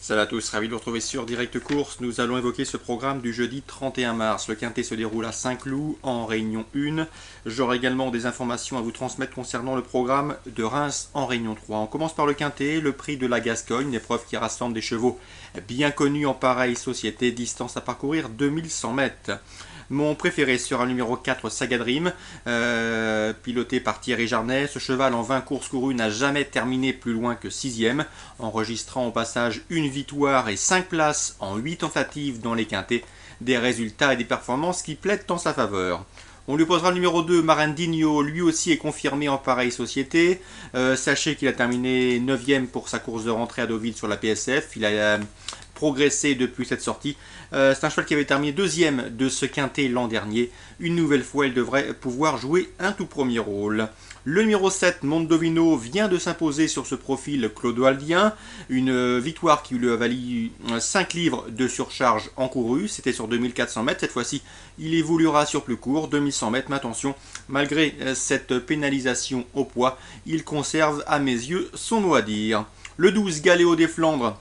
Salut à tous, ravi de vous retrouver sur Direct Course. Nous allons évoquer ce programme du jeudi 31 mars. Le quintet se déroule à Saint-Cloud en réunion 1. J'aurai également des informations à vous transmettre concernant le programme de Reims en réunion 3. On commence par le quintet, le prix de la Gascogne, une épreuve qui rassemble des chevaux bien connus en pareille société, distance à parcourir 2100 mètres. Mon préféré sera le numéro 4, Saga Dream, piloté par Thierry Jarnet. Ce cheval en 20 courses courues n'a jamais terminé plus loin que 6e, enregistrant au passage une victoire et 5 places en 8 tentatives dans les quintets. Des résultats et des performances qui plaident en sa faveur. On lui posera le numéro 2, Marandinho, lui aussi est confirmé en pareille société. Sachez qu'il a terminé 9e pour sa course de rentrée à Deauville sur la PSF. Il a progressé depuis cette sortie. C'est un cheval qui avait terminé 2e de ce quintet l'an dernier. Une nouvelle fois, il devrait pouvoir jouer un tout premier rôle. Le numéro 7, Mondovino, vient de s'imposer sur ce profil clodoaldien. Une victoire qui lui a valu 5 livres de surcharge encourue. C'était sur 2400 mètres. Cette fois-ci, il évoluera sur plus court, 2100 mètres. Mais attention, malgré cette pénalisation au poids, il conserve à mes yeux son mot à dire. Le 12, Galéo des Flandres.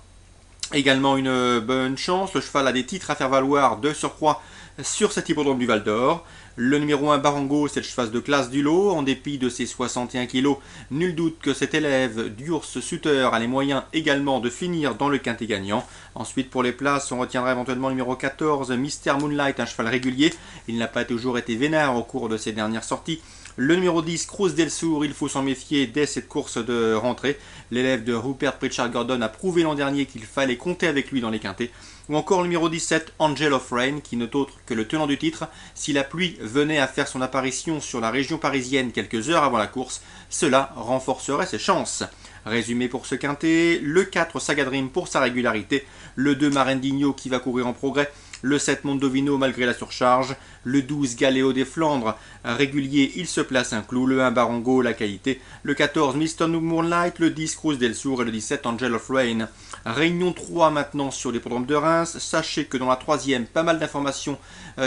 Également une bonne chance, le cheval a des titres à faire valoir de surcroît sur cet hippodrome du Val d'Or. Le numéro 1 Barango, c'est le cheval de classe du lot, en dépit de ses 61 kg. Nul doute que cet élève d'Urs Sutter a les moyens également de finir dans le quintet gagnant. Ensuite pour les places, on retiendra éventuellement le numéro 14, Mister Moonlight, un cheval régulier. Il n'a pas toujours été vénère au cours de ses dernières sorties. Le numéro 10, Cruz del Sur, il faut s'en méfier dès cette course de rentrée. L'élève de Rupert Pritchard Gordon a prouvé l'an dernier qu'il fallait compter avec lui dans les quintets. Ou encore le numéro 17, Angel of Rain, qui n'est autre que le tenant du titre. Si la pluie venait à faire son apparition sur la région parisienne quelques heures avant la course, cela renforcerait ses chances. Résumé pour ce quintet, le 4 Saga Dream pour sa régularité, le 2 Marandinho qui va courir en progrès, le 7 Mondovino malgré la surcharge, le 12 Galéo des Flandres, régulier, il se place un clou, le 1 Barango, la qualité, le 14 Mr. Moonlight, le 10 Cruz del Sur et le 17 Angel of Rain. Réunion 3 maintenant sur l'hippodrome de Reims. Sachez que dans la troisième, pas mal d'informations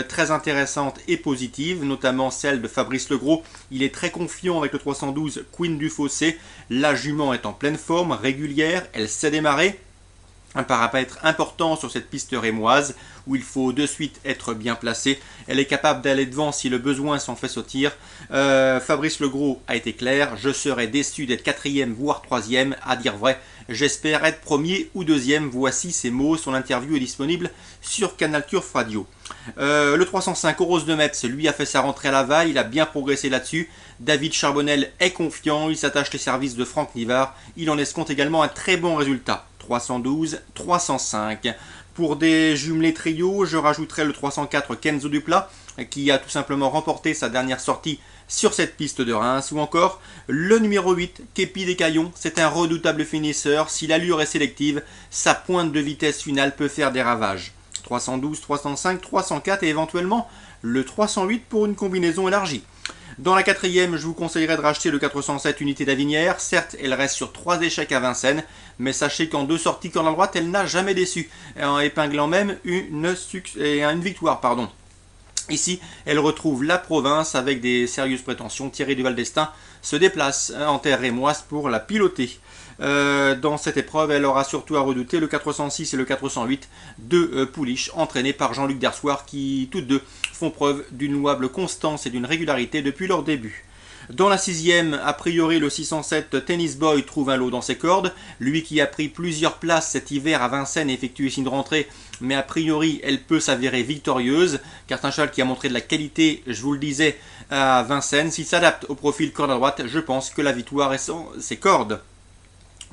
très intéressantes et positives, notamment celle de Fabrice Legros. Il est très confiant avec le 312 Queen du Fossé. La jument est en pleine forme, régulière, elle sait démarrer. Un paramètre important sur cette piste rémoise où il faut de suite être bien placé. Elle est capable d'aller devant si le besoin s'en fait sautir. Fabrice Legros a été clair, je serais déçu d'être 4e voire 3e, à dire vrai. J'espère être premier ou 2e. Voici ses mots, son interview est disponible sur Canal Turf Radio. Le 305 Rose de Metz, lui a fait sa rentrée à Laval, il a bien progressé là-dessus. David Charbonnel est confiant, il s'attache les services de Franck Nivard, il en escompte également un très bon résultat. 312, 305. Pour des jumelés trio, je rajouterai le 304 Kenzo Duplat, qui a tout simplement remporté sa dernière sortie sur cette piste de Reims, ou encore le numéro 8, Képi des Caillons. C'est un redoutable finisseur, si l'allure est sélective, sa pointe de vitesse finale peut faire des ravages. 312, 305, 304 et éventuellement le 308 pour une combinaison élargie. Dans la quatrième, je vous conseillerais de racheter le 407 Unité d'Avinière. Certes, elle reste sur 3 échecs à Vincennes, mais sachez qu'en 2 sorties corne à droite, elle n'a jamais déçu, en épinglant même une victoire. Ici, elle retrouve la province avec des sérieuses prétentions. Thierry Duval d'Estaing se déplace en terre rémoise pour la piloter. Dans cette épreuve, elle aura surtout à redouter le 406 et le 408 de Pouliche, entraînés par Jean-Luc Dersoir, qui toutes deux font preuve d'une louable constance et d'une régularité depuis leur début. Dans la sixième, a priori, le 607 Tennis Boy trouve un lot dans ses cordes. Lui qui a pris plusieurs places cet hiver à Vincennes et effectué signe de rentrée, mais a priori, elle peut s'avérer victorieuse, car c'est un cheval qui a montré de la qualité, je vous le disais, à Vincennes. S'il s'adapte au profil corde à droite, je pense que la victoire est sans ses cordes.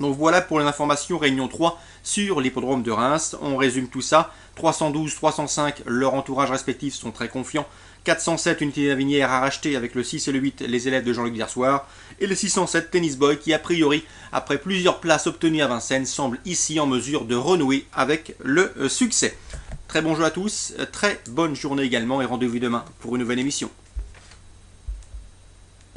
Donc voilà pour les informations Réunion 3 sur l'hippodrome de Reims. On résume tout ça. 312, 305, leur entourage respectif sont très confiants. 407 Unité d'Avinière à racheter avec le 6 et le 8, les élèves de Jean-Luc Dersoir. Et le 607 Tennis Boy qui, a priori, après plusieurs places obtenues à Vincennes, semble ici en mesure de renouer avec le succès. Très bon jeu à tous, très bonne journée également et rendez-vous demain pour une nouvelle émission.